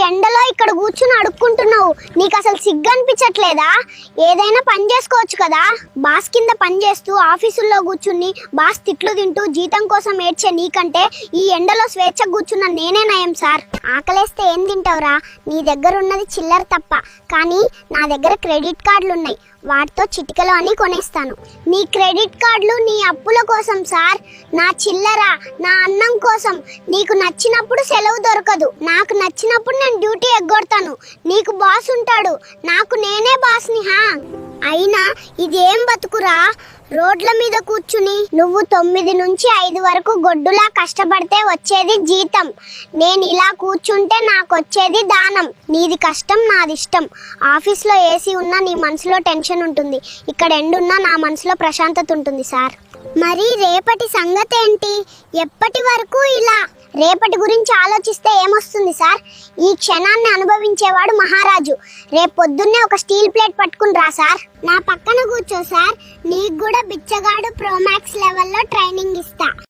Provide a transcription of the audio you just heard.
ఎండలో ఇక్కడ కూర్చుని అడుక్కుంటున్నావు, నీకు అసలు సిగ్గు అనిపించట్లేదా? ఏదైనా పని చేసుకోవచ్చు కదా. బాస్ కింద పని చేస్తూ ఆఫీసుల్లో కూర్చుని బాస్ తిట్లు తింటూ జీతం కోసం ఏడ్చే నీకంటే ఈ ఎండలో స్వేచ్ఛ కూర్చున్న నేనే నయం సార్. ఆకలేస్తే ఏం తింటావురా? నీ దగ్గర ఉన్నది చిల్లర తప్ప, కానీ నా దగ్గర క్రెడిట్ కార్డులు ఉన్నాయి, వాటితో చిటికలో అని కొనేస్తాను. నీ క్రెడిట్ కార్డులు నీ అప్పుల కోసం సార్, నా చిల్లర నా అన్నం కోసం. నీకు నచ్చినప్పుడు సెలవు దొరకదు, నాకు నచ్చినప్పుడు నేను డ్యూటీ ఎగ్గొడతాను. నీకు బాస్ ఉంటాడు, నాకు నేనే బాస్ని. అయినా ఇదేం బతుకురా? రోడ్ల మీద కూర్చుని నువ్వు 9 నుంచి 5 వరకు గొడ్డులా కష్టపడితే వచ్చేది జీతం, నేను ఇలా కూర్చుంటే నాకు వచ్చేది దానం. నీది కష్టం, నాది ఇష్టం. ఆఫీస్లో ఏసీ ఉన్నా నీ మనసులో టెన్షన్ ఉంటుంది, ఇక్కడ ఎండున్నా నా మనసులో ప్రశాంతత ఉంటుంది సార్. మరి రేపటి సంగతి ఏంటి? ఎప్పటి వరకు ఇలా? రేపటి గురించి ఆలోచిస్తే ఏమొస్తుంది సార్? ఈ క్షణాన్ని అనుభవించేవాడు మహారాజు. రేపు పొద్దున్నే ఒక స్టీల్ ప్లేట్ పట్టుకుని రా సార్, నా పక్కన కూర్చో సార్. నీకు కూడా బిచ్చగాడు ప్రోమాక్స్ లెవెల్లో ట్రైనింగ్ ఇస్తా.